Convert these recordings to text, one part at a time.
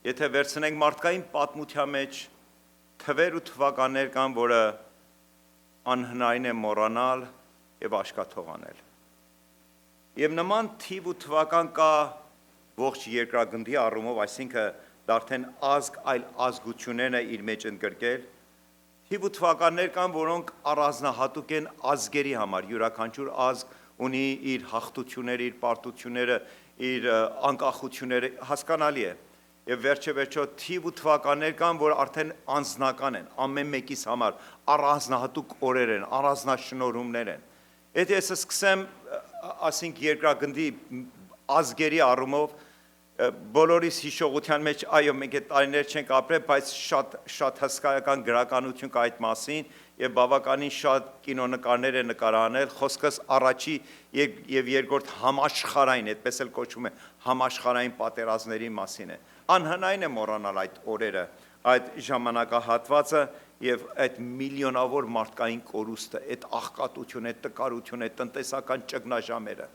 Եթե վերցնենք մարդկային պատմության մեջ թվեր ու թվականներ կան, որը անհնարին է մոռանալ եւ աշկաթող անել։ Եվ նման թիվ ու թվական կա ողջ երկրագնդի առումով, այսինքն դա արդեն ազգ այլ ազգություններն է իր մեջ ընդգրկել։ Թիվ ու թվականներ կան, որոնք առանձնահատուկ են ազգերի համար, յուրաքանչյուր ազգ ունի իր հաղթությունները, իր պարտությունները, իր անկախությունները, հասկանալի է։ Եվ վերջը թիվ ու թվականներ կան, որ արդեն անձնական են, ամեն մեկիս համար առանձնահատուկ օրեր են, առանձնաշնորհումներ են։ Եթե ես սկսեմ, ասենք երկրագնդի ազգերի առումով, բոլորիս հիշողության մեջ, այո, մենք այդ տարիներ չենք ապրել, բայց շատ հսկայական գրականություն կա այդ մասին եւ բավականին շատ կինոնկարներ է նկարահանել, խոսքս առաջի եւ երկրորդ համաշխարհային, այդպես էլ կոչվում է, համաշխարհային պատերազմների մասին է։ Անհնարին է մոռանալ այդ օրերը, այդ ժամանակահատվածը եւ այդ միլիոնավոր մարդկային կորուստը, այդ աղքատությունը, այդ տկարությունը, այդ տնտեսական ճգնաժամերը։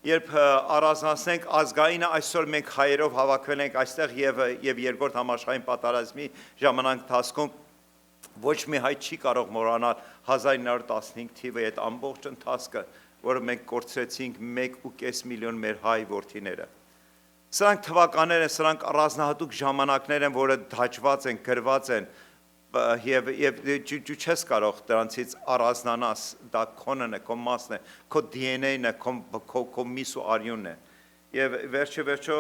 Երբ առանձնացնենք ազգայինը, այսօր մենք հայերով հավաքվել ենք այստեղ եւ երկրորդ համաշխարհային պատերազմի ժամանակ ընթացքում ոչ մի հայ չի կարող մոռանալ 1915 թիվը այդ ամբողջ ընթացքը, որը մենք կորցրեցինք 1.5 միլիոն մեր հայ որդիները։ Սրանք թվականներ են, սրանք առանձնահատուկ ժամանակներ են, որը դաջված են, գրված են եւ դու չես կարող դրանցից առանձնանաս, դա քոնն է, քո մասն է, քո DNA-ն է, քո միս ու արյունն է։ Եվ վերջո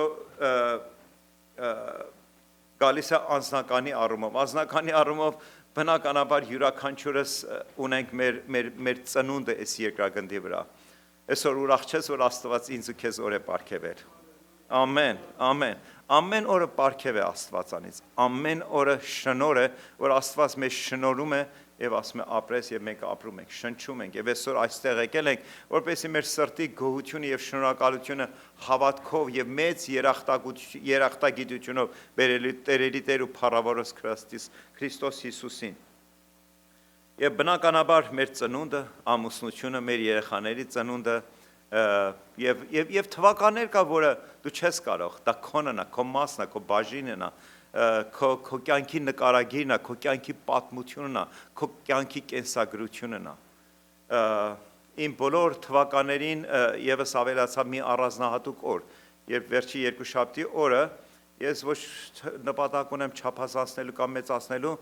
գալիս է անձնականի առումով, բնականաբար յուրաքանչյուրս ունենք մեր ծնունդը այս երկրագնդի վրա։ Այսօր ուրախ չես, որ Աստված ինձ ու քեզ օր է պարգևել։ Ամեն, ամեն։ Ամեն օրը պարգև է Աստվածանից, ամեն օրը շնորհ է, որ Աստված մեզ շնորհում է եւ ասում է ապրես եւ մենք ապրում ենք, շնչում ենք եւ այսօր այստեղ եկել ենք, որպեսզի մեր սրտի գոհությունը եւ շնորհակալությունը հավատքով եւ մեծ երախտագիտությունով բերելի Տերերի Տեր ու Փառավորս Քրիստոս Հիսուսին։ Եվ բնականաբար մեր ծնունդը, ամուսնությունը, մեր երեխաների ծնունդը եւ թվականներ կա, որը դու չես կարող, դա քոնն է, քո մասն է, քո բաժինն է, քո կյանքի նկարագիրն է, քո կյանքի պատմությունն է, քո կյանքի կենսագրությունն է։ Իմ բոլոր թվականներին եւս ավելացավ մի առանձնահատուկ օր, երբ վերջի երկուշաբթի օրը ես ոչ նպատակ ունեմ չափազանցնելու կամ մեծացնելու,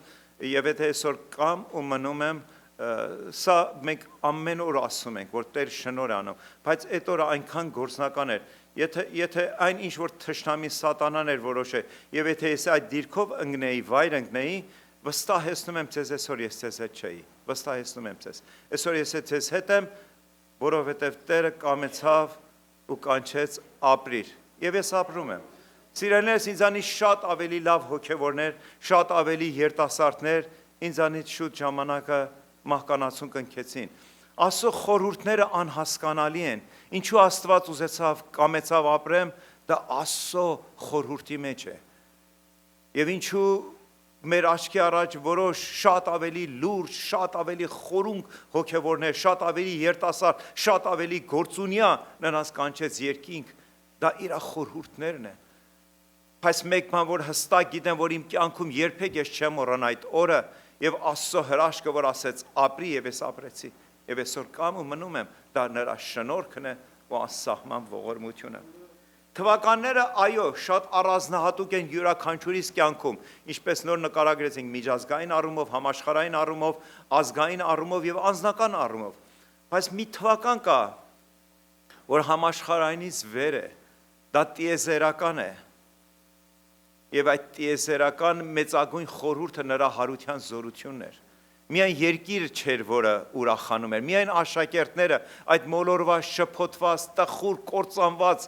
եւ եթե այսօր կամ ու մնում եմ, սա մենք ամեն օր ասում ենք, որ Տեր շնորհ անում, բայց այդ օրը այնքան գործնական էր, եթե այն ինչ որ թշնամի սատանան էր որոշել, եւ եթե ես այդ դիրքով ընկնեի, վայր ընկնեի, վստահեցնում եմ ձեզ այսօր ես ձեզ հետ չէի, վստահեցնում եմ ձեզ, այսօր ես ձեզ հետ եմ, որովհետեւ Տերը կամեցավ ու կանչեց ապրիր, եւ ես ապրում եմ։ Սիրելիներս, ինձանից շատ ավելի լավ հոգևորներ, շատ ավելի երիտասարդներ ինձանից շուտ ժամանակը մահկանացուն կնքեցին։ Աստծո խորհուրդները անհասկանալի են։ Ինչու Աստված ուզեցավ, կամեցավ ապրեմ, դա Աստծո խորհուրդի մեջ է։ Եվ ինչու մեր աչքի առաջ որոշ շատ ավելի լուրջ, շատ ավելի խորունկ հոգևորներ, շատ ավելի երիտասարդ, շատ ավելի գործունյա նրանց կանչեց երկինք, դա իր խորհուրդներն են։ Բայց մեկ բան, որ հստակ գիտեմ, որ իմ կյանքում երբեք ես չեմ մոռանա այդ օրը եւ Աստծո հրաշքը, որ ասեց ապրի, եւ ես ապրեցի, եւ այսօր կամ ու մնում եմ, դա նրա շնորհքն է ու անսահման ողորմությունը։ Թվականները, այո, շատ առանձնահատուկ են յուրաքանչյուրիս կյանքում, ինչպես նոր նկարագրեցինք միջազգային առումով, համաշխարհային առումով, ազգային առումով եւ անձնական առումով։ Բայց մի թվական կա, որ համաշխարհայինից վեր է, դա տիեզերական է։ Եվ այդ տիեզերական մեծագույն խորհուրդը նրա հարության զորությունն էր։ Միայն երկիրը չէր, որը ուրախանում էր, միայն աշակերտները, այդ մոլորված, շփոթված, տխուր, կործանված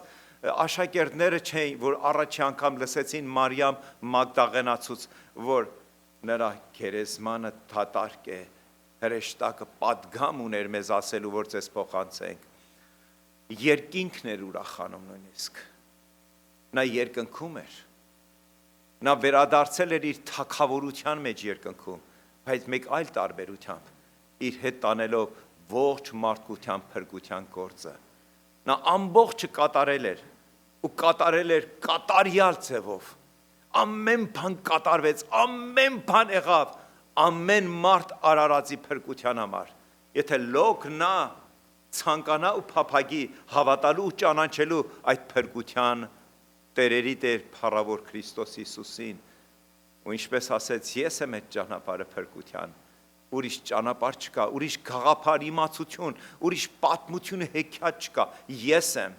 աշակերտները չէին, որ առաջի անգամ լսեցին Մարիամ Մագդաղենացուց, որ նրա գերեզմանը դատարկ է, հրեշտակը պատգամ ուներ մեզ ասելու, որ ձեզ փոխանցենք։ Երկինքն էր ուրախանում նույնիսկ։ Նա երկնքում էր։ Նա վերադարձել էր իր թագավորության մեջ երկնքում, բայց մեկ այլ տարբերությամբ, իր հետ տանելով ողջ մարդկության փրկության գործը։ Նա ամբողջը կատարել էր ու կատարել էր կատարյալ ձևով, ամեն բան կատարվեց, ամեն բան եղավ, ամեն մարդ արարածի փրկության համար։ Եթե լոկ նա ցանկանա ու փափագի հավատալու ու ճանաչելու այդ փրկության Տերերի Տեր փառավոր Քրիստոս Հիսուսին, ու ինչպես ասեց, ես եմ այդ ճանապարհը փրկության, ուրիշ ճանապարհ չկա, ուրիշ գաղափար իմացություն, ուրիշ պատմություն հեքիաթ չկա, ես եմ։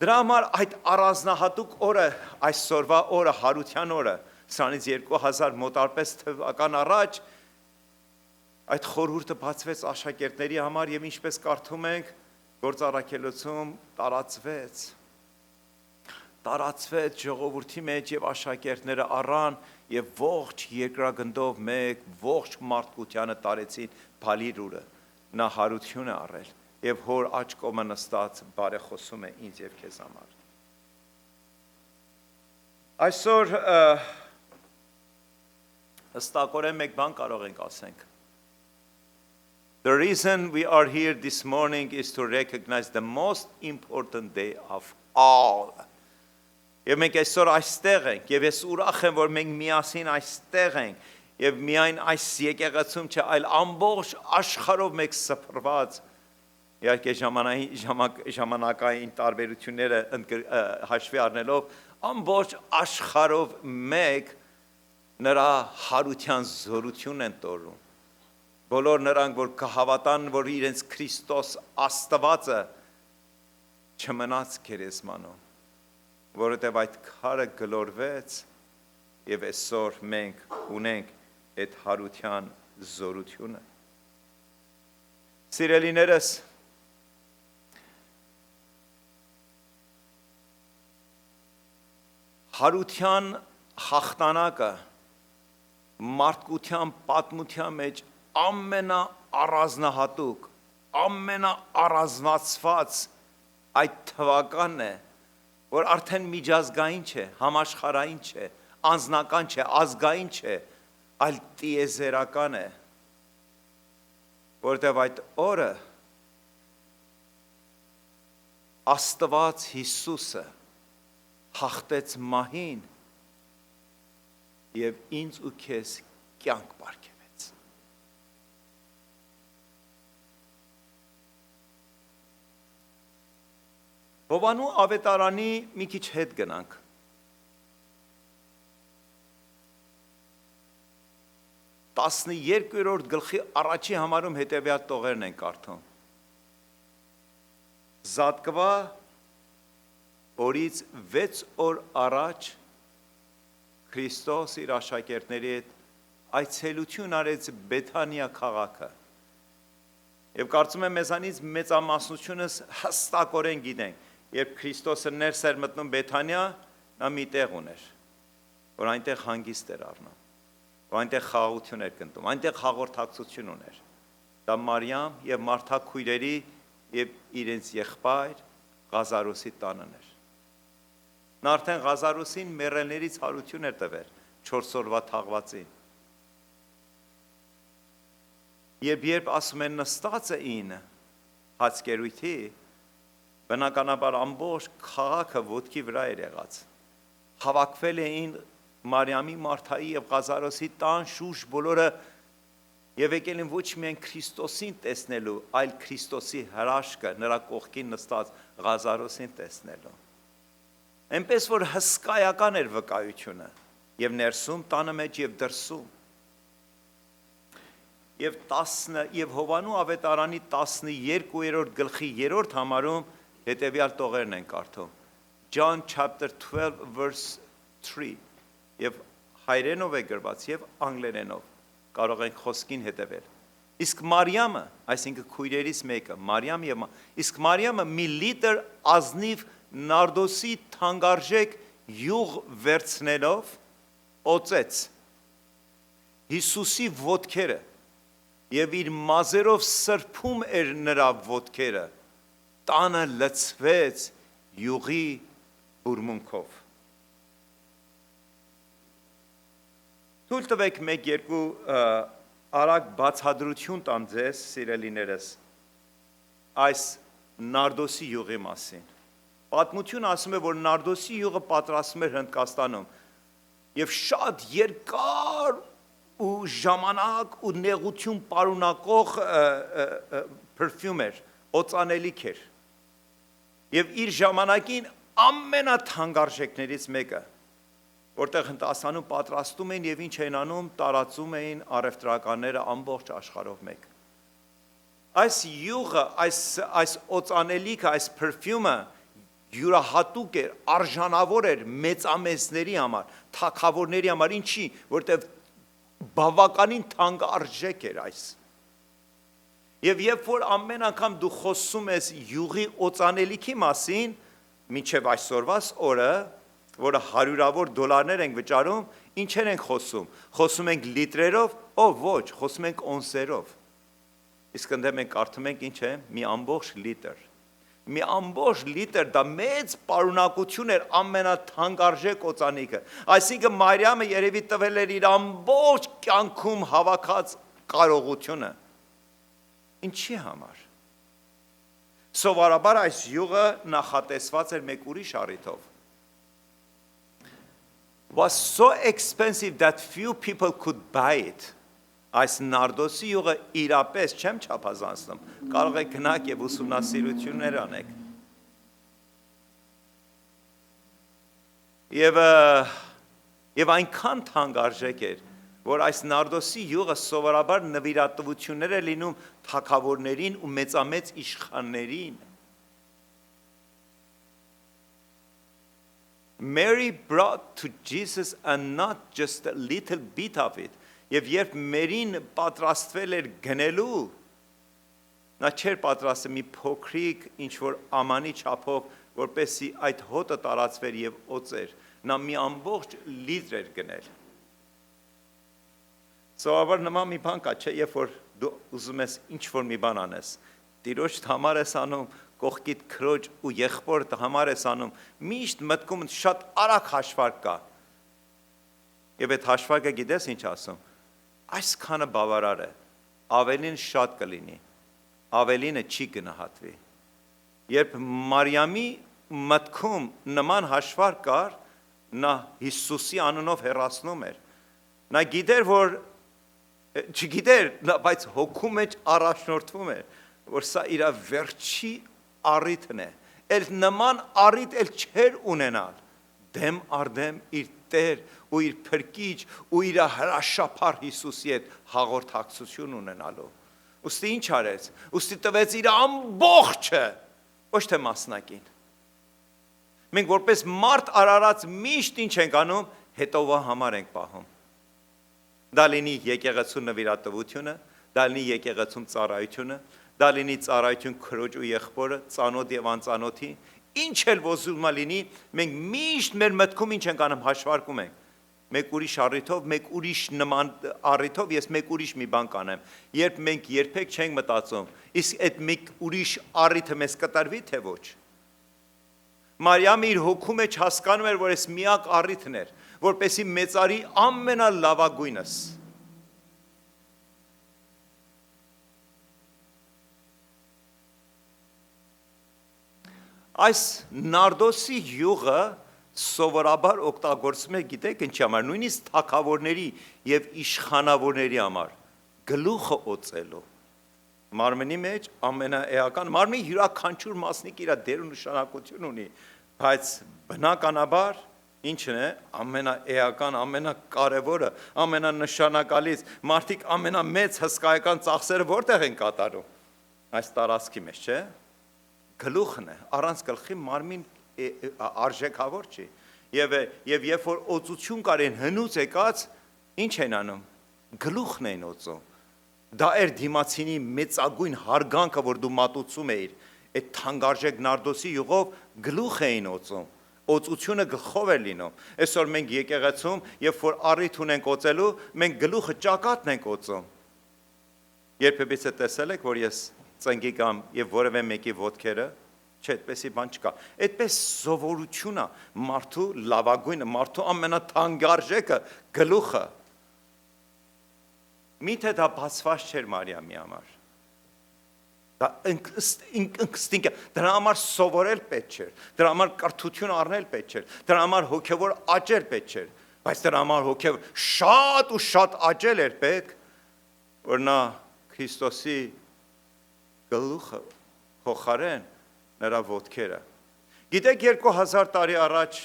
Դրա համար այդ առանձնահատուկ օրը, այսօրվա օրը, հարության օրը, սրանից 2000 մոտարպես թվական առաջ այդ խորհուրդը բացվեց աշակերտների համար եւ ինչպես կարդում ենք Գործ առաքելոցում տարածվեց ժողովրդի մեջ եւ աշակերտները առան եւ ողջ երկրագնդով մեկ ողջ մարդկությանը տարեցին Բալիրուրը նա հարություն է առել եւ հոր աջ կողմը նստած բարեխոսում է ինձ եւ քեզ համար այսօր հստակորեն մեկ բան կարող ենք ասենք The reason we are here this morning is to recognize the most important day of all. Եվ մենք այսօր այստեղ ենք, եւ ես ուրախ եմ, որ մենք միասին այստեղ ենք, եւ միայն այս եկեղեցում չէ, այլ ամբողջ աշխարհով մեկ սփռված, իհարկե ժամանակային տարբերությունները հաշվի առնելով, ամբողջ աշխարհով մեկ նրա հարության զորություն են տորում։ Բոլոր նրանք, որ կհավատան, որ իրենց Քրիստոս Աստվածը չմնաց գերեզմանում, որովհետև այդ քարը գլորվեց եւ այսօր մենք ունենք այդ հարության զորությունը։ Սիրելիներս, հարության հաղթանակը մարդկության պատմության մեջ ամենաառանձնահատուկ, ամենաառանձնացված այդ թվականն է, որ արդեն միջազգային չէ, համաշխարհային չէ, անձնական չէ, ազգային չէ, այլ տիեզերական է, որտեղ այդ օրը Աստված Հիսուսը հաղթեց մահին եւ ինձ ու քեզ կյանք բարգեւեց։ Հովանու ավետարանի մի քիչ հետ գնանք։ Տասներորդ գլխի առաջի համարում հետևյալ տողերն են կարդում։ Զատկվա օրից 6 օր առաջ Քրիստոս իր աշակերտների հետ այցելություն արեց Բեթանիա քաղաքը։ Եվ կարծում եմ մեզանից մեծամասնությունս հստակորեն գիտենք, երբ Քրիստոսը ներս էր մտնում Բեթանիա, նա մի տեղ ուներ, որ այնտեղ հանգիստ էր առնում, որ այնտեղ խաղաղություն էր կնտում, այնտեղ հաղորդակցություն ուներ։ Դա Մարիամ եւ Մարթա քույրերի եւ իրենց եղբայր Ղազարոսի տանն էր։ Նա արդեն Ղազարոսին մեռելներից հարություն էր տվել 4 օրվա թաղվածին։ Երբ ասում են նստած էին հացկերույթի, բնականաբար ամբողջ քաղաքը ոտքի վրա էր եղած։ Հավաքվել էին Մարիամի, Մարթայի եւ Ղազարոսի տան շուրջ բոլորը եւ եկել են ոչ միայն Քրիստոսին տեսնելու, այլ Քրիստոսի հրաշքը նրա կողքին նստած Ղազարոսին տեսնելու։ Այնպես որ հսկայական էր վկայությունը եւ ներսում տանը մեջ եւ դրսում։ Եվ Հովանու ավետարանի 12-րդ գլխի 3-րդ համարում հետևյալ տողերն են կարդում։ John chapter 12 verse 3 եւ հայերենով է գրված եւ անգլերենով կարող ենք խոսքին հետևել։ Իսկ Մարիամը, այսինքն քույրերից մեկը, իսկ Մարիամը մի լիտր ազնիվ նարդոսի թանկարժեք յուղ վերցնելով օծեց Հիսուսի ոտքերը եւ իր մազերով սրբում էր նրա ոտքերը, տանը լցվեց յուղի բուրմունքով։ Թույլ տվեք մեկ-երկու արագ բացատրություն տամ ձեզ, սիրելիներս, այս նարդոսի յուղի մասին։ Պատմությունը ասում է, որ նարդոսի յուղը պատրաստում էր Հնդկաստանում։ եւ շատ երկար ու ժամանակ ու նեղություն պարունակող perfume էր, օծանելիք էր։ Եվ իր ժամանակին ամենաթանկարժեքներից մեկը, որտեղ ընտասանում պատրաստում էին եւ ինչ էին անում, տարածում էին առևտրականները ամբողջ աշխարհով մեկ։ Այս յուղը, այս օծանելիքը, այս perfume-ը յուրահատուկ էր, արժանավոր էր մեծամեծների համար, թագավորների համար, ինչի, որտեղ բավականին թանկարժեք էր այս։ Եվ երբ որ ամեն անգամ դու խոսում ես յուղի օծանելիքի մասին, մինչև այսօրվաս օրը, որը հարյուրավոր դոլարներ ենք վճարում, ինչեր ենք խոսում։ Խոսում ենք լիտրերով, ոչ, խոսում ենք օնսերով։ Իսկ ընդ մենք կարդում ենք ինչ է, մի ամբողջ լիտր։ Մի ամբողջ լիտր, դա մեծ պարունակություն էր ամենաթանկարժեք օծանիկը։ Այսինքն Մարիամը երևի տվել էր իր ամբողջ կյանքում հավաքած կարողությունը։ Ինչի համար։ Սովորաբար այս յուղը նախատեսված էր մեկ ուրիշ առիթով։ Was so expensive that few people could buy it. Այս նարդոսի յուղը իրապես չեմ չափազանցնում, կարող եք գնաք եւ ուսումնասիրություններ անեք։ Եվ այնքան թանկարժեք էր, որ այս նարդոսի յուղը սովորաբար նվիրատվություններ է լինում թագավորներին ու մեծամեծ իշխաններին։ Mary brought to Jesus and not just a little bit of it. Եվ երբ Մերին պատրաստվել էր գնելու, նա չէր պատրաստել մի փոքրիկ ինչ-որ ամանի չափով, որպեսզի այդ հոտը տարածվեր եւ օծեր, նա մի ամբողջ լիտր էր գնել։ Սովորաբար նման մի բան կա, չէ, երբ որ դու ուզում ես ինչ-որ մի բան անես, տիրոջ համար ես անում, կողքիդ քրոջ ու եղբորդ համար ես անում, միշտ մտքում շատ արագ հաշվարկ կա։ Եվ այդ հաշվարկը գիտես ինչ ասում։ Այսքանը բավարար է, ավելին շատ կլինի, ավելինը չի գնահատվի։ Երբ Մարիամի մտքում նման հաշվարկ կար, նա Հիսուսի անունով հեռացնում էր։ Նա գիտեր, որ չգիտեր, բայց հոգու մեջ առաջնորդվում էր, որ սա իր վերջի առիթն է։ Էլ նման առիթ էլ չէր ունենալ դեմ արդեմ իր Տեր ու իր փրկիչ ու իր հրաշափառ Հիսուսի հետ հաղորդակցություն ունենալու։ Ուստի ինչ արեց։ Ուստի տվեց իր ամբողջը, ոչ թե մասնակին։ Մենք որպես մարդ արարած միշտ ինչ ենք անում, հետովա համար ենք պահում։ Դա լինի եկեղեցու նվիրատվությունը, դա լինի եկեղեցում ծառայությունը, դա լինի ծառայություն քրոջ ու եղբորը, ծանոթ եւ անծանոթի, ինչ էլ ոզումա լինի, մենք միշտ մեր մտքում ինչ ենք անում, հաշվարկում ենք։ Մեկ ուրիշ առիթով, մեկ ուրիշ նման առիթով ես մեկ ուրիշ մի բան կանեմ։ Երբ մենք երբեք չենք մտածում, իսկ այդ մեկ ուրիշ առիթը մեզ կատարվի թե ոչ։ Մարիամը իր հոգու մեջ հասկանում էր, որ այս միակ առիթն էր, որպեսզի մեծարի ամենալավագույնս։ Այս նարդոսի յուղը սովորաբար օգտագործում է, գիտեք ինչի համար, նույնիսկ թագավորների եւ իշխանավորների համար, գլուխը օծելու։ Մարմնի մեջ ամենաէական, մարմնի յուրաքանչյուր մասնիկ իր դեր ու նշանակություն ունի, բայց բնականաբար ինչն է, ամենաէական, ամենակարևորը, ամենանշանակալից, մարդիկ ամենամեծ հսկայական ծախսերը որտեղ են կատարում։ Այս տարածքի մեջ, չէ՞։ Գլուխն է, առանց գլխի մարմին արժեքավոր չի։ Եվ երբ որ օծություն կարեն հնուց եկած, ինչ են անում։ Գլուխն են օծում։ Դա էր դիմացինի մեծագույն հարգանքը, որ դու մատուցում էիր, այդ թանկարժեք նարդոսի յուղով գլուխ էին օծում։ Օծությունը գլխով էր լինում։ Այսօր մենք եկեղեցում, երբ որ առիթ ունենք օծելու, մենք գլուխը ճակատն ենք օծում։ Երբևիցե տեսել եք, որ ես ծնկի կամ եւ որևէ մեկի ոտքերը, չէ, այդպեսի բան չկա։ Այդպես սովորություն է մարդու լավագույնը, մարդու ամենաթանկարժեքը գլուխը։ Միթե դա բացված չէր Մարիամի համար։ Դա ինքնստինքա, դրա համար սովորել պետք չէր, դրա համար կրթություն առնել պետք չէր, դրա համար հոգևոր աճել պետք չէր։ Բայց դրա համար հոգևոր շատ ու շատ աճել էր պետք, որ նա Քրիստոսի գլուխը փոխարեն նրա ոտքերը։ Գիտեք 2000 տարի առաջ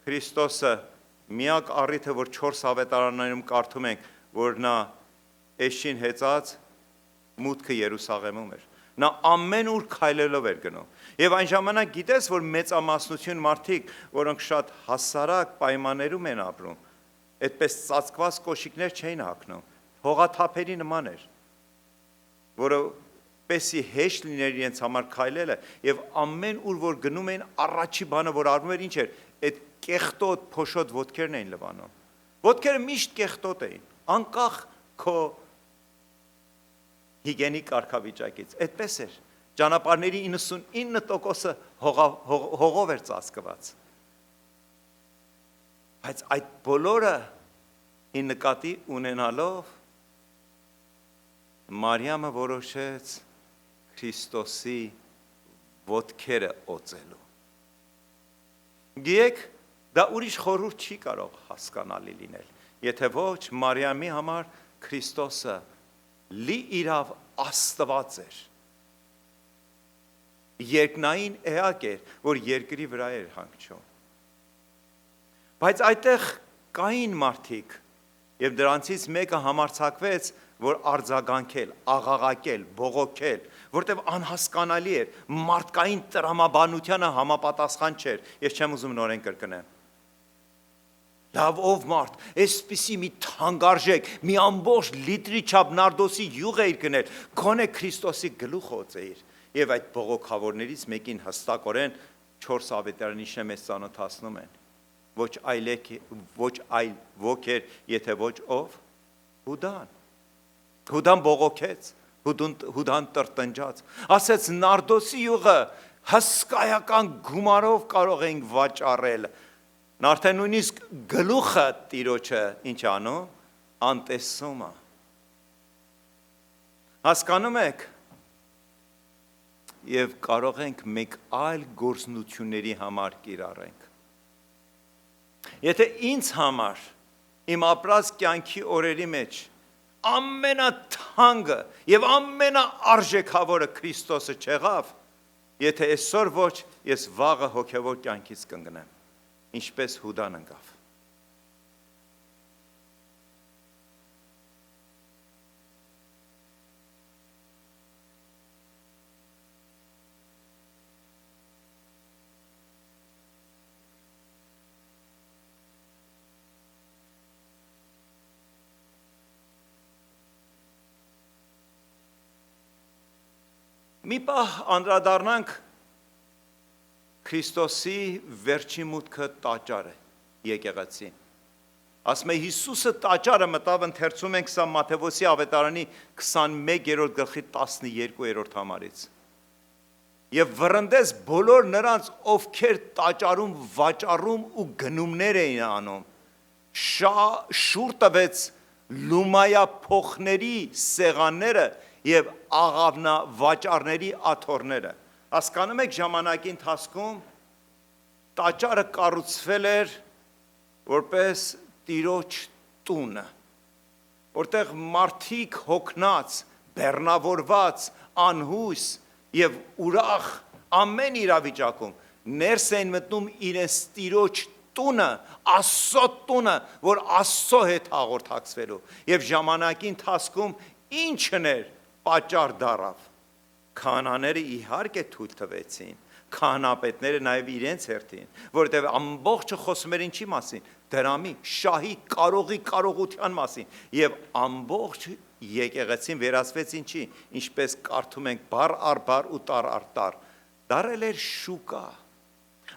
Քրիստոսը միակ առիթը, որ 4 ավետարաններում կարդում ենք, որ նա էշին հեծած մուտքը Երուսաղեմում էր։ Նա ամեն ուր քայլելով էր գնում։ Եվ այն ժամանակ գիտես, որ մեծամասնություն մարդիկ, որոնք շատ հասարակ պայմաններում են ապրում, այդպես ծածկված կոշիկներ չէին հագնում, հողաթափերի նման էր, որովհետեւ հեշտ լիներ իրենց համար քայլելը, եւ ամեն ուր որ գնում էին, առաջի բանը որ արվում էր ինչ էր, այդ կեղտոտ փոշոտ ոտքերն էին լվանում։ Ոտքերը միշտ կեղտոտ էին, անկախ քո հիգենիկ կարգավիճակից, այդպես էր, ճանապարհների 99%-ը հողով էր ծածկված, բայց այդ բոլորը նկատի ունենալով Մարիամը որոշեց Քրիստոսի ոտքերը օծելու, գիտեք, դա ուրիշ խորհուրդ չի կարող հասկանալի լինել, եթե ոչ Մարիամի համար Քրիստոսը լի իրավ Աստված էր, երկնային էակ էր, որ երկրի վրա էր հանգչում, բայց այդտեղ կային մարդիկ, և դրանցից մեկը համարձակվեց, որ արձագանքել, աղաղակել, բողոքել, որտև անհասկանալի էր, մարդկային տրամաբանությանը համապատասխան չէր, ես չեմ ուզում նորեն կրկնեմ, լավ ով մարդ, այսպիսի մի թանկարժեք, մի ամբողջ լիտրի չափ նարդոսի յուղ էիր գնել, գոնե Քրիստոսի գլուխը օծեիր, և այդ բողոքավորներից մեկին հստակորեն 4 ավետարանիչները մեզ ծանոթացնում են, ոչ այլ ոք էր, եթե ոչ ով, Հուդան բողոքեց, Հուդան տրտնջաց, ասեց նարդոսի յուղը հսկայական գումարով կարող ենք վաճառել, Արդեն նույնիսկ գլուխը տիրոջը ինչ անում, անտեսում է։ Հասկանում եք, և կարող ենք մեկ այլ գործնությունների համար կիրառենք։ Եթե ինձ համար, իմ ապրած կյանքի օրերի մեջ, ամենաթանկը և ամենաարժեքավորը Քրիստոսը չեղավ, եթե այսօր ոչ, ես վաղը հոգևոր կյանքից կընկնեմ։ Ինչպես Հուդան ընկավ։ Մի պահ անդրադառնանք Քրիստոսի վերջի մուտքը տաճար է, եկեղեցին։ Ասում է Հիսուսը տաճարը մտավ, ընթերցում ենք սա Մատթեոսի ավետարանի 21-րդ գլխի 12-րդ համարից։ Եվ վռնդեց բոլոր նրանց, ովքեր տաճարում վաճառում ու գնումներ էին անում, շուռ տվեց լումայա փոխների սեղանները և աղավնա վաճառների աթոռները։ Հասկանում եք ժամանակի ընթացքում տաճարը կառուցվել էր որպես տիրոջ տունը, որտեղ մարդիկ հոգնած, բեռնավորված, անհույս և ուրախ ամեն իրավիճակում ներս են մտնում իրենց տիրոջ տունը, Աստծո տունը, որ Աստծո հետ հաղորդակցվելու և ժամանակի ընթացքում ինչն էր պատճառ դառավ։ Քահանաները իհարկե թույլ տվեցին, քահանապետները նաև իրենց հերթին, որովհետև ամբողջը խոսում էր ինչի մասին, դրամի, շահի, կարողության մասին, և ամբողջ եկեղեցին վերածվեց ինչի, ինչպես կարդում ենք բառ առ բառ ու տառ առ տառ, դարձել էր շուկա։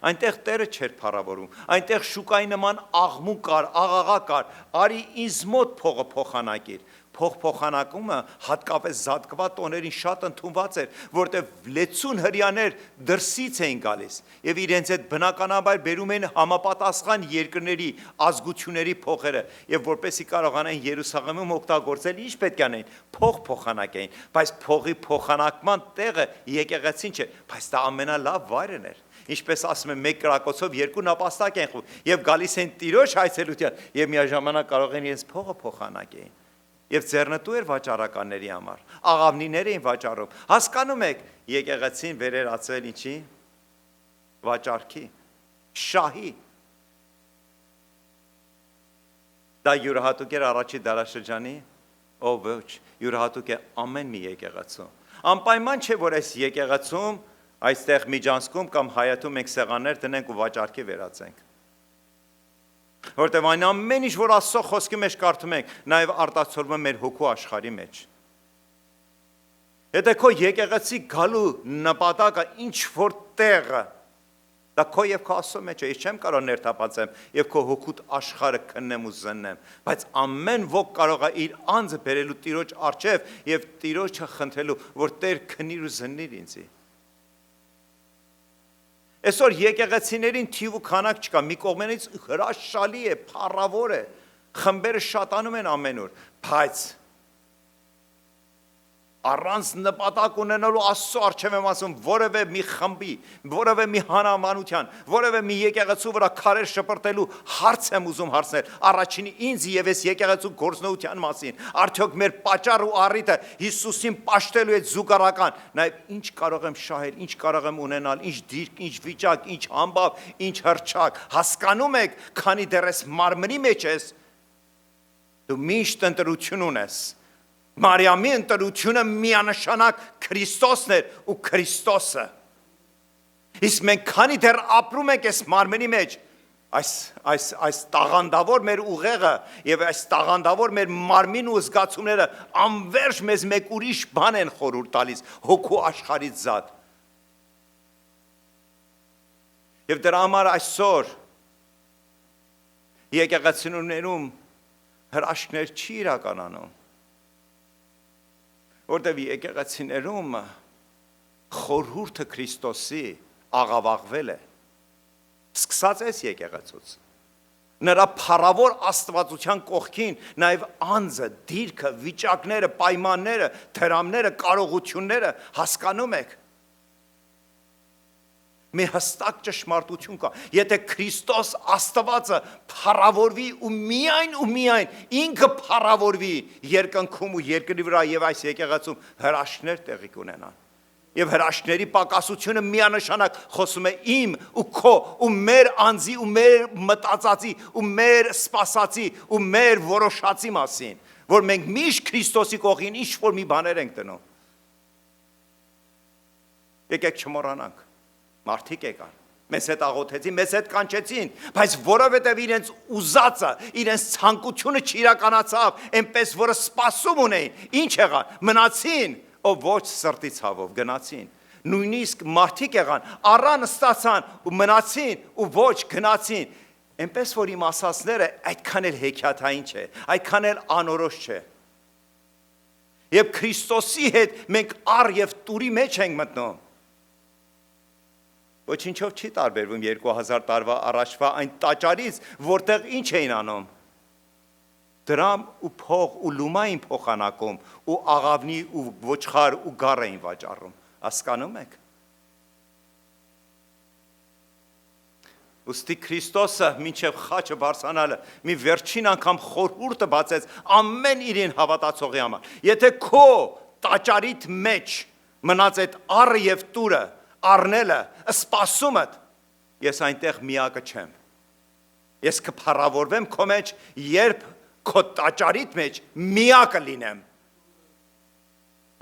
Այնտեղ Տերը չէր փառավորում, այնտեղ շուկայի նման աղմուկ կար, աղաղակ կար, արի ինձ մոտ փողը փոխանակիր։ Փող փոխանակումը հատկապես զատկված տոներին շատ ընդունված էր, որտեղ լեցուն հրյաներ դրսից էին գալիս եւ իրենց այդ բնականաբար բերում էին համապատասխան երկրների ազգությունների փողերը եւ որպեսի կարողանային Երուսաղեմում օգտագործել ինչ պետք է անեն փող փոխանակեին, բայց փողի փոխանակման տեղը եկեղեցին չէ, բայց դա ամենալավ վայրն էր։ ինչպես ասում են, մեկ կրակոցով երկու նապաստակ են խփում, եւ գալիս են Տիրոջ այցելության, եւ միաժամանակ կարող են իրենց փողը փոխանակել։ Եվ ձեռնտու էր վաճառականների համար, աղավնիներ էին վաճառում։ Հասկանում եք, եկեղեցին վերերացել ինչի։ Վաճառքի, շահի։ Դա յուրահատուկ էր առաջի դարաշրջանի, ով ոչ, յուրահատուկ է ամեն մի եկեղեցու։ Անպայման չէ, որ այս եկեղեցում, այստեղ Միջանցքում կամ Հայաթում մենք սեղաններ տնենք ու վաճառքի վերածենք։ Որտեղ այն ամեն ինչ, որ Աստծո խոսքի մեջ կարդում ենք, նաև արտացոլվում է մեր հոգու աշխարհի մեջ։ Եթե քո եկեղեցի գալու նպատակը ինչ որ տեղը, դա քո եւ քո Աստծո մեջ է, ես չեմ կարող ներթափանցեմ եւ քո հոգուտ աշխարհը քննեմ ու զննեմ, բայց ամեն ոք կարող է իր անձը բերելու Տիրոջ առջև եւ Տիրոջը խնդրելու, որ Տեր քնիր ու զննիր ինձի։ Այսօր եկեղեցիներին թիվ ու քանակ չկա, մի կողմից հրաշալի է, փառավոր է, խմբերը շատանում են ամենուր, բայց առանց նպատակ ունենալու Աստծո առջև եմ ասում, որևէ մի խմբի, որևէ մի հանրամանության, որևէ մի եկեղեցու վրա քարեր շպրտելու հարց եմ ուզում հարցնել, առաջինի ինձ եւ այս եկեղեցու գործնողության մասին, արդյոք մեր պատճառ ու առիթը Հիսուսին պաշտելու է զուգարական, նաեւ ինչ կարող եմ շահել, ինչ կարող եմ ունենալ, ինչ դիրք, ինչ վիճակ, ինչ համբավ, ինչ հրճակ, հասկանում եք, քանի դեռ ես մարմնի մեջ ես, դու միշտ ընտրություն ունես։ Մարիամի ընտրությունը միանշանակ Քրիստոսն էր ու Քրիստոսը։ Իսկ մենք քանի դեռ ապրում ենք այս մարմնի մեջ, այս տաղանդավոր մեր ուղեղը եւ այս տաղանդավոր մեր մարմին ու զգացումները անverջ մեզ մեկ ուրիշ բան են խորհուրդ տալիս, հոգու աշխարհից զատ։ Եվ դրա համար այսօր եկեղեցիներում հրաշքներ չի իրականանում։ Որտև եկեղեցիներում խորհուրդը Քրիստոսի աղավաղվել է, սկսած այս եկեղեցուց, նրա փառավոր աստվածության կողքին նաև անձը, դիրքը, վիճակները, պայմանները, թրամները, կարողությունները, հասկանում եք, մի հստակ ճշմարտություն կա, եթե Քրիստոս Աստվածը փառավորվի ու միայն ինքը փառավորվի երկնքում ու երկրի վրա եւ այս եկեղեցում հրաշքներ տեղի կունենան։ Եվ հրաշքների պակասությունը միանշանակ խոսում է իմ ու քո ու մեր անձի ու մեր մտածածի ու մեր սպասածի ու մեր որոշածի մասին, որ մենք միշտ Քրիստոսի կողքին ինչ որ մի բաներ ենք դնում։ Եկեք չմոռանանք։ Մարդիկ եկան, մեզ հետ աղոթեցին, մեզ հետ կանչեցին, բայց որովհետև իրենց ուզածը, իրենց ցանկությունը չիրականացավ, այնպես որը սպասում ունեին, ինչ եղան, մնացին, ով ոչ սրտի ցավով գնացին։ Նույնիսկ մարդիկ եղան, առան ստացան ու մնացին ու ոչ գնացին։ Այնպես որ իմ ասածները այդքան էլ հեքիաթային չէ, այդքան էլ անորոշ չէ։ Եվ Քրիստոսի հետ մենք առ եւ տուրի մեջ ենք մտնում։ Ոչինչով չի տարբերվում 2000 տարվա առաջվա այն տաճարից, որտեղ ինչ էին անում։ Դրամ ու փող ու լումա էին փոխանակում ու աղավնի ու ոչխար ու գառ էին վաճառում։ Հասկանում եք։ Ուստի Քրիստոսը մինչև խաչը բարձրանալը մի վերջին անգամ խորհուրդը բացեց ամեն իրեն հավատացողի համար։ Եթե քո տաճարիդ մեջ մնաց այդ առը եւ տուրը առնելը, սպասումդ, ես այնտեղ միակը չեմ։ Ես կփառավորվեմ քո մեջ, երբ քո տաճարիդ մեջ միակը լինեմ։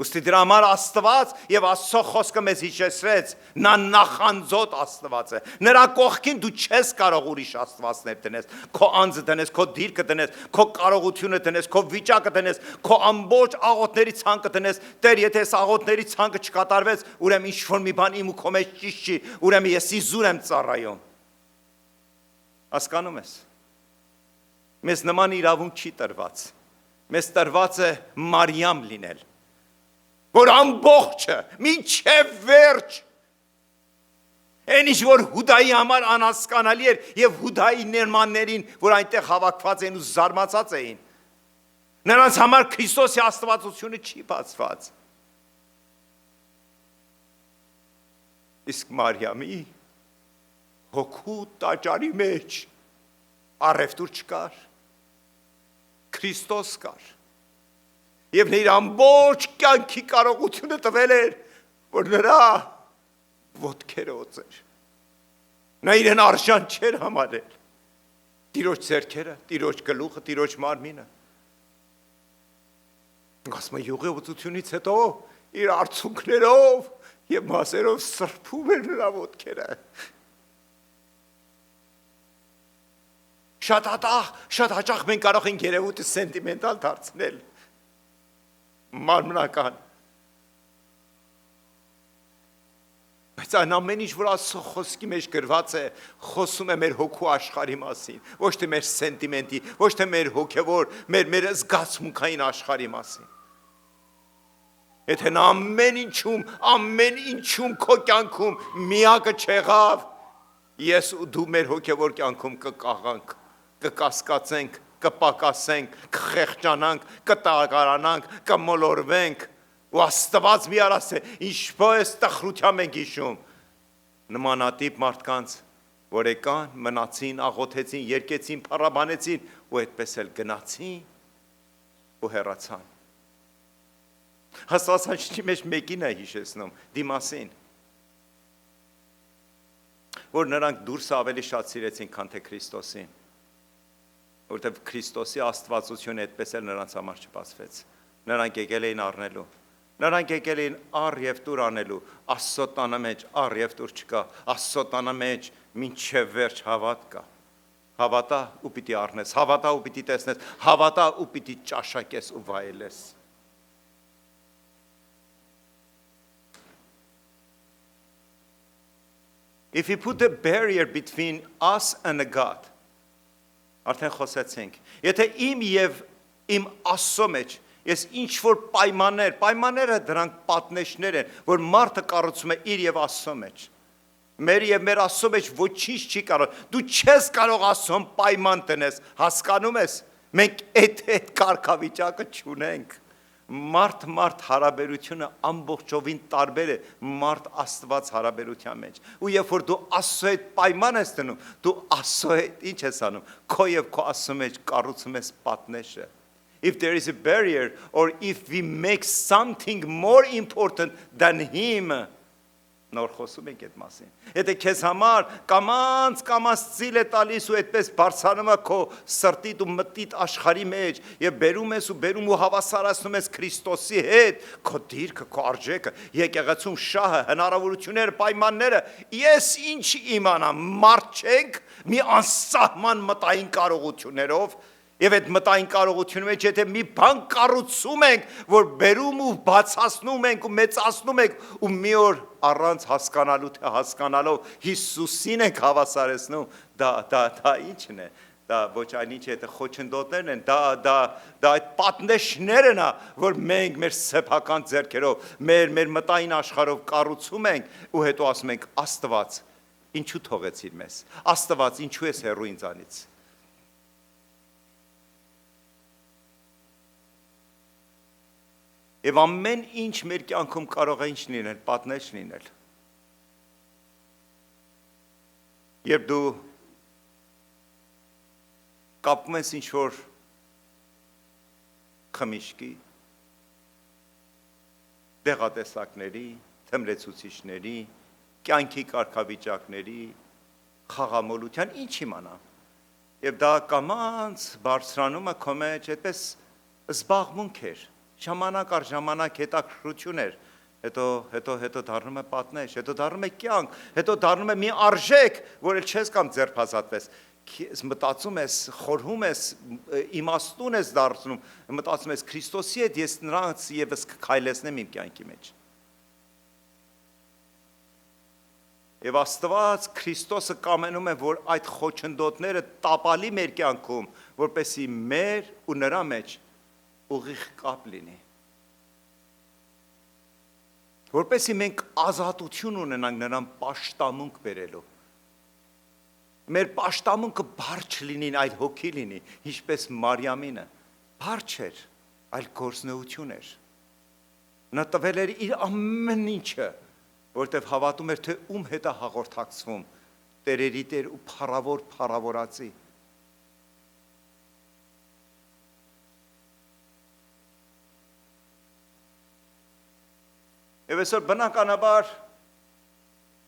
Ուստի դրա համար Աստված եւ Աստծո խոսքը մեզ հիշեցրեց, նա նախանձոտ Աստված է։ Նրա կողքին դու չես կարող ուրիշ աստվածներ դնես, քո անձը դնես, քո դիրքը դնես, քո կարողությունը դնես, քո վիճակը դնես, քո ամբողջ աղոթների ցանկը դնես։ Տեր, եթե այս աղոթների ցանկը չկատարվեց, ուրեմն ինչ որ մի բան իմ ու քո մեջ ճիշտ չի, ուրեմն ես իզուր եմ ծառայում։ Հասկանում ես։ Մեզ նման իրավունք չի տրված։ Մեզ տրված է Մարիամ լինել, որ ամբողջը, մինչև վերջ, այն ինչ որ Հուդայի համար անհասկանալի էր եւ Հուդայի ներմաններին, որ այնտեղ հավաքված էին ու զարմացած էին, նրանց համար Քրիստոսի աստվածությունը չի բացված։ Իսկ Մարիամի հոգու տաճարի մեջ առևտուր չկար, Քրիստոս կար, և նրա ամբողջ կյանքի կարողությունը տվել էր, որ նրա ոտքերը օծեր, նա իրեն արժան չէր համարել, Տիրոջ ձեռքերը, Տիրոջ գլուխը, Տիրոջ մարմինը, ասում է յուղեղուծությունից հետո իր արցունքներով և մազերով սրբում էր նրա ոտքերը, շատ հաճախ մենք կարող ենք երևույթը սենտիմենտալ դարձնել, մարմնական, բայց այն ամեն ինչ, որ Աստծո խոսքի մեջ գրված է, խոսում է մեր հոգու աշխարհի մասին, ոչ թե մեր սենտիմենտի, ոչ թե մեր հոգևոր, մեր զգացմունքային աշխարհի մասին, եթե նա ամեն ինչում քո կյանքում միակը չեղավ, ես ու դու մեր հոգևոր կյանքում կկաղանք, կկասկածենք, կպակասենք, կխեղճանանք, կտակարանանք, կմոլորվենք, ու Աստված մի արած է, ինչպես տխրությամբ ենք հիշում, նմանատիպ մարդկանց, որ եկան, մնացին, աղոթեցին, երգեցին, փառաբանեցին, ու այդպես էլ գնացին ու հեռացան։ Հաստատանքի մեջ մեկին է հիշեցնում, Դիմասին, որ նրանք դուրսը ավելի շատ սիրեցին, քան թե Քրիստոսին, որտեղ Քրիստոսի աստվածությունը այդպես էլ նրանց համար չբացվեց, նրանք եկել էին առնելու, նրանք եկել էին առ և տուր անելու, Աստծո տանը մեջ առ և տուր չկա, Աստծո տանը մեջ մինչև վերջ հավատ կա, հավատա ու պիտի առնես, հավատա ու պիտի տեսնես, հավատա ու պիտի ճաշակես ու վայելես։ If you put a barrier between us and God, արդեն խոսեցինք, եթե իմ և իմ Աստծո մեջ, ես ինչ-որ պայմանները դրանք պատնեշներ են, որ մարդը կառուցում է իր և Աստծո մեջ, մեր և մեր Աստծո մեջ ոչինչ չի կարող, դու չես կարող Աստծոն պայման տնես, հասկանում ես, մենք այդ կարգավիճակը չունենք, մարդ հարաբերությունը ամբողջովին տարբեր է մարդ-Աստված հարաբերության մեջ, ու երբ որ դու Աստծո հետ պայման ես դնում, դու Աստծո հետ ինչ ես անում, քո և քո Աստծո մեջ կառուցում ես պատնեշը, if there is a barrier, or if we make something more important than him, նոր խոսում ենք այդ մասին, եթե քեզ համար կամաց ծիլ է տալիս ու այդպես բարձրանում է քո սրտիդ ու մտիդ աշխարհի մեջ և բերում ես ու հավասարացնում ես Քրիստոսի հետ, քո դիրքը, քո արժեքը, եկեղեցում շահը, հնարավորությունները, պայմանները, ես ինչ իմանամ, մարդ չենք մի անսահման մտային կարողություններով, և այդ մտային կարողությունը մեջ, եթե մի բան կառուցում ենք, որ բերում ու բացացնում ենք ու մեծացնում ենք ու մի օր առանց հասկանալու թե հասկանալով Հիսուսին ենք հավասարեցնում, դա ինչն է, դա ոչ այն ինչ է, դա խոչընդոտներն են, դա այդ պատնեշներն է, որ մենք մեր սեփական ձեռքերով, մեր մտային աշխարհով կառուցում ենք ու հետո ասում ենք Աստված, ինչու թողեցիր մեզ, Աստված, ինչու ես հեռու ինձանից, Եվ ամեն ինչ մեր կյանքում կարող է ինչ լինել, պատնեշ լինել։ Երբ դու կապում ես ինչ-որ խմիչքի, դեղատեսակների, թմրեցուցիչների, կյանքի կարգավիճակների, խաղամոլության, ինչ իմանամ։ Եվ դա կամաց բարձրանում է քո մեջ, այդպես զբաղմունք էր, ժամանակ առ ժամանակ հետաքրքրություն էր, հետո դառնում է պատնեշ, հետո դառնում է կյանք, հետո դառնում է մի արժեք, որ էլ չես կամ ձերբազատվես, մտածում ես, խորհում ես, իմաստուն ես դարձնում, մտածում ես Քրիստոսի հետ ես նրանց ևս կքայլեցնեմ իմ կյանքի մեջ։ Եվ Աստված Քրիստոսը կամենում է, որ այդ խոչընդոտները տապալի մեր կյանքում, որպեսզի մեր ու նրա մեջ ուղիղ կապ լինի, որպեսզի մենք ազատություն ունենանք նրան պաշտամունք բերելու, մեր պաշտամունքը բար չլինին, այլ հոգի լինի, ինչպես Մարիամինը, բար չէր, այլ գործնեություն էր, նա տվել էր իր ամեն ինչը, որտև հավատում էր, թե ում հետ է հաղորդակցվում, տերերի տեր ու փառավորացի։ Եվ այսօր բնականաբար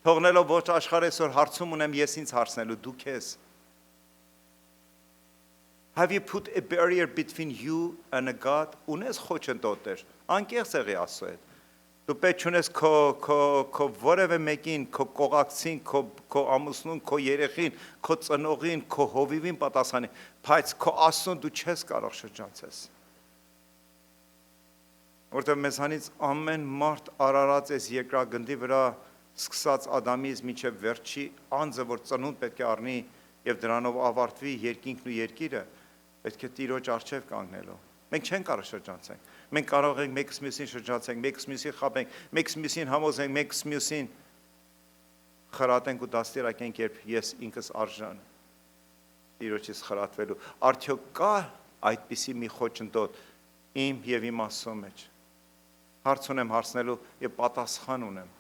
թողնելով ոչ աշխարհ այսօր հարցում ունեմ ես ինձ հարցնելու դու քեզ Have you put a barrier between you and a God? Ունես խոչընդոտներ, անկեղծ եղի Աստծո հետ։ Դու պետք չունես քո որևէ մեկին, քո կողակցին, քո ամուսնուն, քո երեխին, քո ծնողին, քո հովիվին պատասխանի, բայց քո Աստծուն դու չես կարող շրջանցես։ Որտեղ մեզանից ամեն մարդ արարած էս երկրագնդի վրա, սկսած Ադամից մինչև վերջի անձը, որ ծնունդ պետք է առնի եւ դրանով ավարտվի երկինքն ու երկիրը, պետք է Տիրոջ առջև կանգնելու։ Մենք չենք կարող շրջանցենք։ Մենք կարող ենք մեկս մյուսին շրջանցենք, մեկս մյուսին խաբենք, մեկս մյուսին համոզենք, մեկս մյուսին խրատենք ու դաստիարակենք, երբ ես ինքս արժան Տիրոջից խրատվելու։ Արդյոք կա այդպիսի մի խոչընդոտ իմ եւ իմ Աստծո մեջ։ Հարց ունեմ հարցնելու եւ պատասխան ունեմ։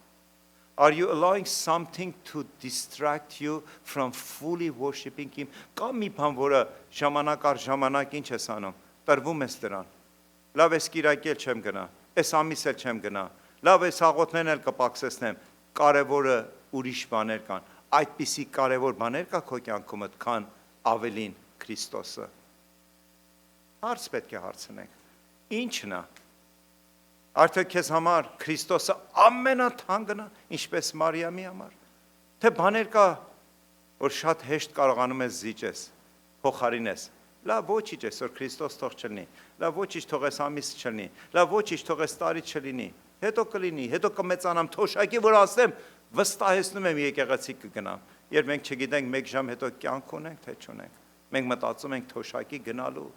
Are you allowing something to distract you from fully worshiping him? Կա մի բան, որը ժամանակ առ ժամանակ ինչ ես անում, տրվում ես դրան։ Լավ ես կիրակել չեմ գնա, այս ամիս էլ չեմ գնա, լավ ես աղոթներն էլ կպակսեցնեմ, կարևորը ուրիշ բաներ կան։ Այդպիսի կարևոր բաներ կա քո կյանքումդ, քան ավելին Քրիստոսը։ Հարց պետք է հարցնենք։ Ի՞նչն է։ Արդյոք քեզ համար Քրիստոսը ամենաթանկն է, ինչպես Մարիամի համար։ Թե բաներ կա, որ շատ հեշտ կարողանում ես զիջես, փոխարինես։ Լավ ոչինչ այսօր Քրիստոս թող չլինի։ Լավ ոչինչ թող այս ամիս չլինի։ Լավ ոչինչ թող այս տարի չլինի։ Հետո կլինի, հետո կմեծանամ թոշակի, որ ասեմ, վստահեցնում եմ եկեղեցի կգնամ։ Երբ մենք չգիտենք 1 ժամ հետո կյանք ունենք, թե չունենք։ Մենք մտածում ենք թոշակի գնալու,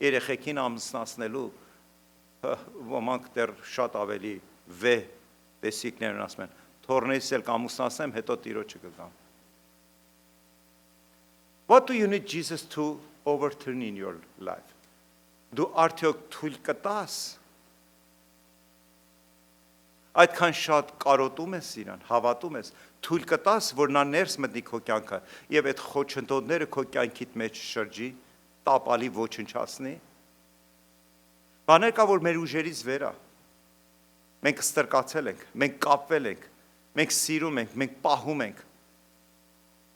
երեխեքին ամուսնացնելու, ոմանք դեռ շատ ավելի վեհ տեսիքներն ասում են, թորնես էլ կամուսնացնեմ, հետո Տիրոջը կգամ։ What do you need Jesus to overturn in your life? Դու արդյոք թույլ կտաս այդքան շատ կարոտում ես իրան, հավատում ես, թույլ կտաս, որ նա ներս մտնի քո կյանքը եւ այդ խոչընդոտները քո կյանքիդ մեջ շրջի, տապալի ոչնչացնի։ Բաներ կա, որ մեր ուժերից վեր է։ Մենք ստրկացել ենք, մենք կապվել ենք, մենք սիրում ենք, մենք պահում ենք։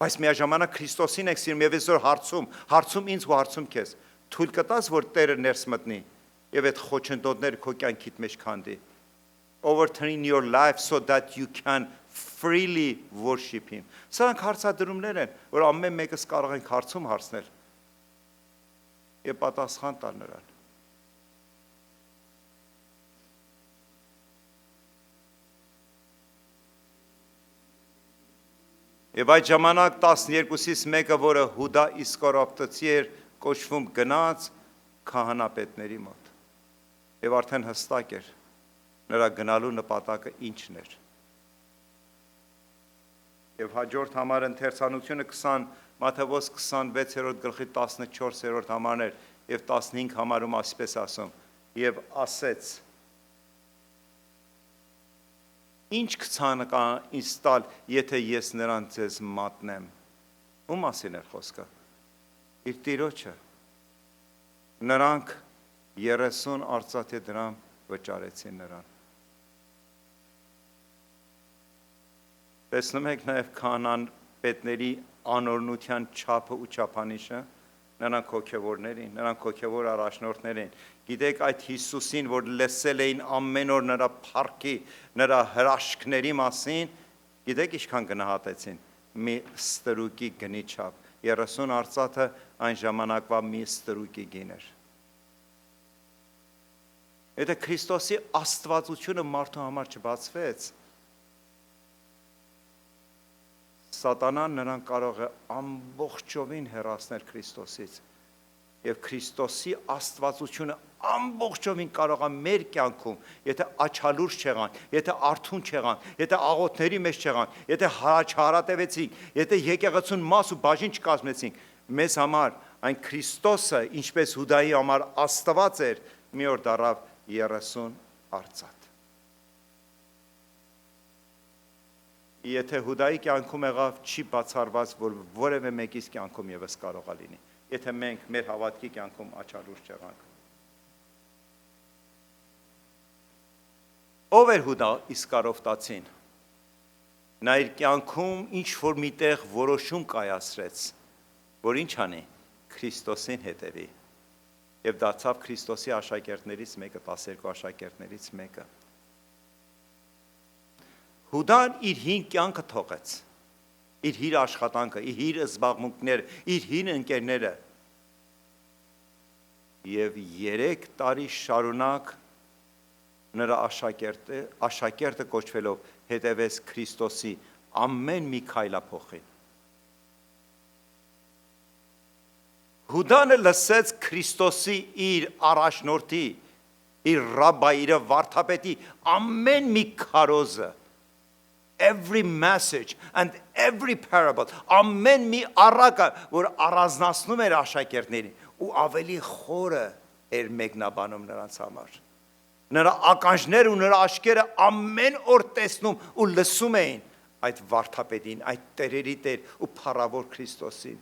Բայց միաժամանակ Քրիստոսին ենք սիրում եւ այսօր հարցում ինձ ու հարցում քեզ։ Թույլ կտաս, որ Տերը ներս մտնի եւ այդ խոչընդոտները քո կյանքիդ մեջ քանդի։ Overturning your life so that you can freely worship him. Սրանք հարցադրումներ են, որ ամեն մեկս կարող ենք հարցում հարցնել եւ պատասխան տալ նրան։ Եվ այդ ժամանակ 12-ից մեկը, որը Հուդա Իսկարիոտացի էր, կոչվում գնաց քահանապետների մոտ։ Եվ արդեն հստակ էր նրա գնալու նպատակը ինչն էր։ Եվ հաջորդ համարը ընթերցանությունը 20 Մատթեոս 26-րդ գլխի 14-րդ համարն էր եւ 15 համարում ասպես ասում. եւ ասեց. Ինչ կցանկանա ինձ տալ, եթե ես նրան ձեզ մատնեմ։ Ում մասին էր խոսքը։ Իր Տիրոջը։ Նրանք 30 արծաթե դրամ վճարեցին նրան։ Տեսնում եք նաև քահանան պետների անօրնության չափը ու չափանիշը, նրանք հոգևորներին, նրանք հոգևոր առաջնորդներին։ Գիտեք այդ Հիսուսին, որ լսել էին ամեն օր նրա փառքի, նրա հրաշքների մասին, գիտեք ինչքան գնահատեցին։ Մի ստրուկի գնի չափ, 30 արծաթը այն ժամանակվա մի ստրուկի գին էր։ Եթե Քրիստոսի աստվածությունը մարդու համար չբացվեց, Սատանան նրան կարող է ամբողջովին հեռացնել Քրիստոսից եւ Քրիստոսի աստվածությունը ամբողջովին կարող է մեր կյանքում, եթե աչալուրջ չեղան, եթե արթուն չեղան, եթե աղոթների մեջ չեղան, եթե հարատևեցինք, եթե եկեղեցուն մաս ու բաժին չկազմեցինք, մեզ համար այն Քրիստոսը, ինչպես Հուդայի համար Աստված էր, մի օր դառավ 30 արծաթ։ Եթե Հուդայի կյանքում եղավ, չի բացառված, որ որևէ մեկիս կյանքում եւս կարող է լինի։ Եթե մենք մեր հավատքի կյանքում աչալուրջ եղանք։ Ով էր Հուդա Իսկարովտացին։ Նա իր կյանքում ինչ որ միտեղ որոշում կայացրեց, որ ինչ անի, Քրիստոսին հետևի։ Եվ դարձավ Քրիստոսի աշակերտներից մեկը, 12 աշակերտներից մեկը։ Հուդան իր հին կյանքը թողեց, իր հիր աշխատանքը, իր հիր զբաղմունքները, իր հին ընկերները։ Եվ 3 տարի շարունակ նրա աշակերտը կոչվելով հետևեց Քրիստոսի ամեն մի քայլափոխին։ Հուդանը լսեց Քրիստոսի իր առաջնորդի, իր ռաբբայի, իր վարդապետի ամեն մի քարոզը, every message and every parable, ամեն մի առակը, որ առանձնացնում էր աշակերտներին, ու ավելի խորը էր մեկնաբանում նրանց համար։ Նրա ականջները ու նրա աչքերը ամեն օր տեսնում ու լսում էին այդ վարդապետին, այդ տերերի տեր ու փառավոր Քրիստոսին։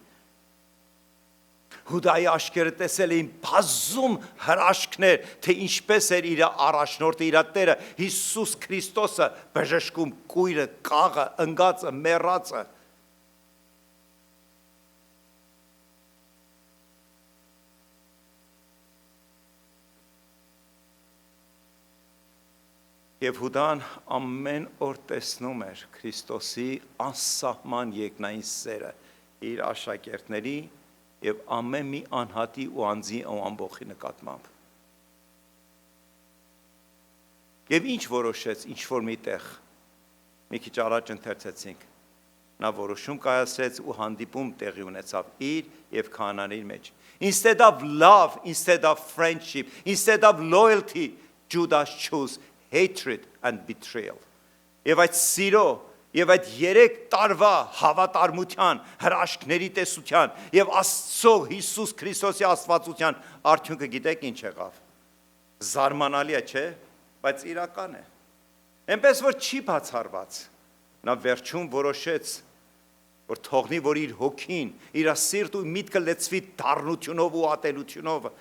Հուդայի աչքերը տեսել էին բազում հրաշքներ, թե ինչպես էր իր առաջնորդը, իր տերը Հիսուս Քրիստոսը բժշկում կույրը, կաղը, ընգածը, մեռածը։ Եվ Հուդան ամեն օր տեսնում էր Քրիստոսի անսահման երկնային սերը իր աշակերտների և ամեն մի անհատի ու անձի ու ամբողջի նկատմամբ։ Եվ ինչ որոշեց, ինչ որ մի տեղ, մի քիչ առաջ ընթերցեցինք, նա որոշում կայացրեց ու հանդիպում տեղի ունեցավ իր և քահանաների մեջ։ Instead of love, instead of friendship, instead of loyalty, Judas chose hatred and betrayal. Եվ այդ սիրո Եվ այդ 3 տարվա հավատարմության, հրաշքների տեսության և Աստծո Հիսուս Քրիստոսի աստվածության արդյունքը գիտեք ինչ եղավ։ Զարմանալի է, չէ՞, բայց իրական է։ Այնպես որ չի բացառված։ Նա վերջում որոշեց, որ թողնի, որ իր հոգին, իր սիրտը ու միտքը լեցվի դառնությունով ու ատելությունով,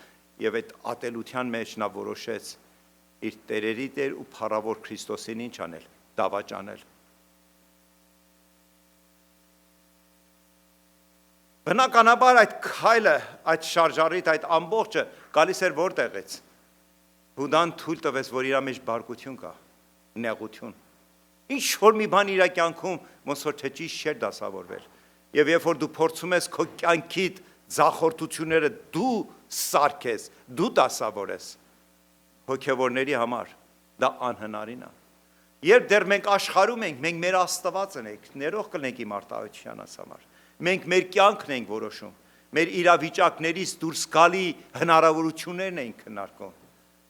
եւ այդ ատելության մեջ նա որոշեց իր տերերի տեր ու փառավոր Քրիստոսին ինչ անել, դավաճանել։ Բնականաբար այդ քայլը, այդ շարժարիտ, այդ ամբողջը գալիս էր որտեղից։ Հուդան թույլ տվեց, որ իր մեջ բարկություն կա, նեղություն։ Ինչ որ մի բան իր կյանքում ոնց որ թե ճիշտ չէր դասավորվել։ Եվ երբ որ դու փորձում ես քո կյանքիդ ձախորդությունները դու սարքես, դու դասավորես, հոգևորների համար դա անհնարին է։ Երբ դեռ մենք աշխարհում ենք, մենք մեր Աստվածն ենք, ներող կլինենք իմ արտահայտությանս համար։ Մենք մեր կյանքն ենք որոշում, մեր իրավիճակներից դուրս գալի հնարավորություններն ենք քննարկում,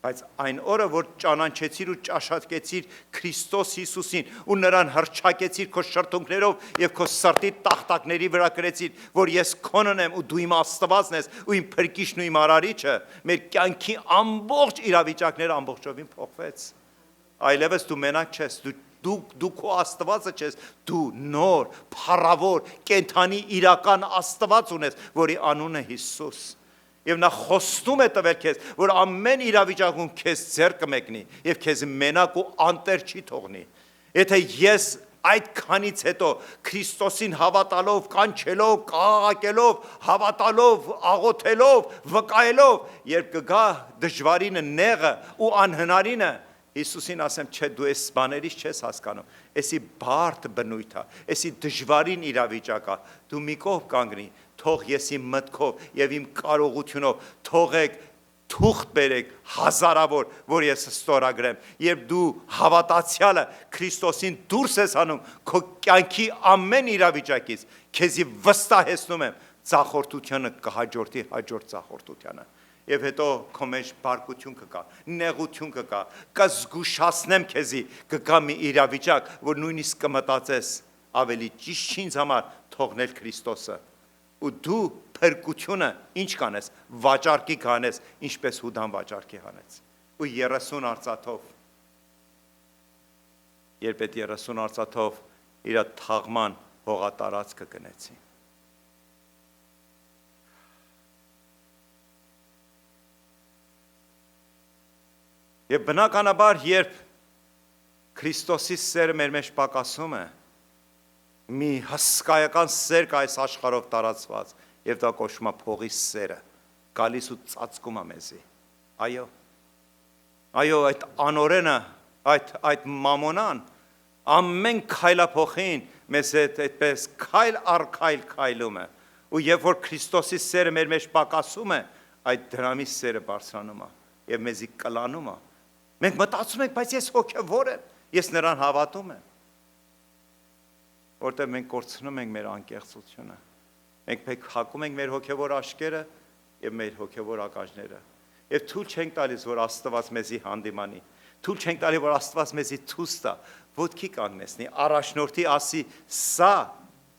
բայց այն օրը, որ ճանաչեցիր ու ճաշակեցիր Քրիստոս Հիսուսին ու նրան հռչակեցիր քո շրթունքներով եւ քո սրտի տախտակների վրա գրեցիր, որ ես քոնն եմ ու դու իմ Աստվածն ես ու իմ փրկիչն ու իմ արարիչը, մեր կյանքի ամբողջ իրավիճակները ամբողջովին փոխվեց։ Այլևս դու մենակ չես, դու քո Աստվածը չես, դու նոր, փառավոր, կենդանի իրական Աստված ունես, որի անունը Հիսուս։ Եվ նա խոստում է տվել քեզ, որ ամեն իրավիճակում քեզ ձեռք կմեկնի եւ քեզ մենակ ու անտեր չի թողնի։ Եթե ես այդքանից հետո Քրիստոսին հավատալով, կանչելով, կաղաղակելով, հավատալով, աղոթելով, վկայելով, երբ կգա դժվարինը, նեղը ու անհնարինը, Հիսուսին ասեմ, չէ, դու այս բաներից չես հասկանում, էսի բարդ բնույթ է, էսի դժվարին իրավիճակ է, դու մի կողմ կանգնի, թող ես իմ մտքով եւ իմ կարողությունով թողեք թուղթ բերեք հազարավոր, որ ես ստորագրեմ, երբ դու հավատացյալը Քրիստոսին դուրս ես անում քո կյանքի ամեն իրավիճակից, քեզի վստահեցնում եմ, ծախորդությունը կհաջորդի հաջորդ ծախորդությանը։ Եվ հետո քո մեջ բարկություն կգա, նեղություն կգա, կզգուշացնեմ քեզի, կգա մի իրավիճակ, որ նույնիսկ կմտածես ավելի ճիշտ չի ինձ համար թողնել Քրիստոսը։ Ու դու փրկությունը ինչ կանես, վաճառքի կանես, ինչպես Հուդան վաճառքի հանեց։ Ու 30 արծաթով, երբ այդ 30 արծաթով իր թաղման հողատարածքը գնեցին։ Եվ բնականաբար, երբ Քրիստոսի սերը մեր մեջ պակասում է, մի հսկայական սեր կա այս աշխարհով տարածված, եւ դա կոչվում է փողի սերը, գալիս ու ծածկում է մեզի։ Այո։ Այո, այդ անօրենը, այդ մամոնան ամեն քայլափոխին մեզ հետ այդպես քայլ առ քայլ քայլում է։ Ու երբ որ Քրիստոսի սերը մեր մեջ պակասում է, այդ դրամի սերը բարձրանում է եւ մեզի կլանում է։ Մենք մտածում ենք, բայց ես հոգևոր եմ, ես նրան հավատում եմ։ Որտեղ մենք կորցնում ենք մեր անկեղծությունը։ Մենք հակում ենք մեր հոգևոր աշկերը եւ մեր հոգևոր ականջները։ Եվ թույլ չենք տալիս, որ Աստված մեզի հանդիմանի։ Թույլ չենք տալիս, որ Աստված մեզի ցույց տա, ոտքի կանգնեցնի, առաջնորդի ասի, սա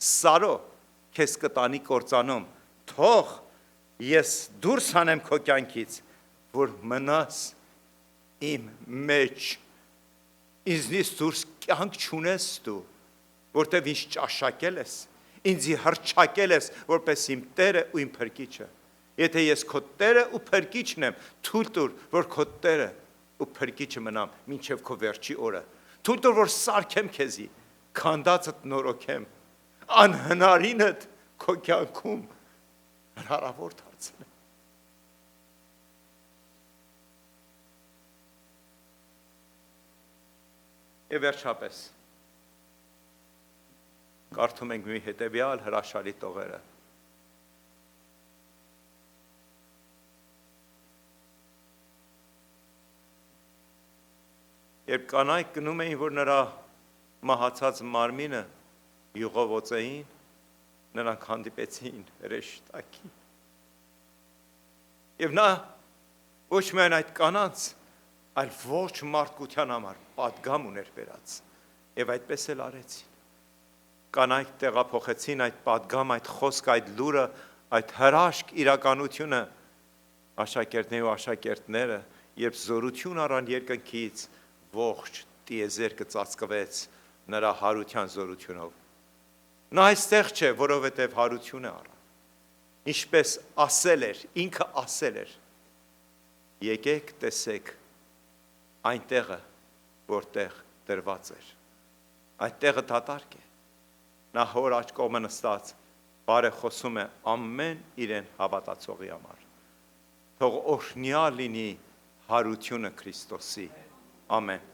սարո քեզ կտանի կործանում, թող ես դուրս հանեմ քո կյանքից, որ մնաս իմ մեջ, ինձնից դուրս կյանք չունես դու, որտև ինձ ճաշակել ես, ինձի հռչակել ես, որպես իմ Տերը ու իմ Փրկիչը։ Եթե ես քո Տերը ու Փրկիչն եմ, թույլ տուր, որ քո Տերը ու Փրկիչը մնամ մինչև քո վերջի օրը։ Թույլ տուր, որ սարքեմ քեզի, քանդածդ նորոգեմ, անհնարինդ քո կյանքում հնարավոր դարձնեմ։ Եվ վերջապես կարդում ենք մի հետևյալ հրաշալի տողերը։ Երբ կանայք գնում էին, որ նրա մահացած մարմինը յուղովոծեին, նրանք հանդիպեցին հրեշտակին։ Եվ նա ոչ միայն այդ կանանց, այլ ոչ մարդկության համար պատգամ ուներ բերած, եւ այդպես էլ արեցին։ Կանայք տեղափոխեցին այդ պատգամ, այդ խոսք, այդ լուրը, այդ հրաշք իրականությունը աշակերտների ու աշակերտները, երբ զորություն առան երկնքից, ողջ տիեզերքը ծածկվեց նրա հարության զորությունով։ Նա այստեղ չէ, որովհետև հարություն է առան։ Ինչպես ասել էր, ինքը ասել էր. եկեք տեսեք այնտեղը, որտեղ դրված էր։ Այդտեղը դատարկ է։ Նա հոր աջ կողմը նստած բարեխոսում է ամեն իրեն հավատացողի համար։ Թող օրհնյալ լինի հարությունը Քրիստոսի։ Ամեն։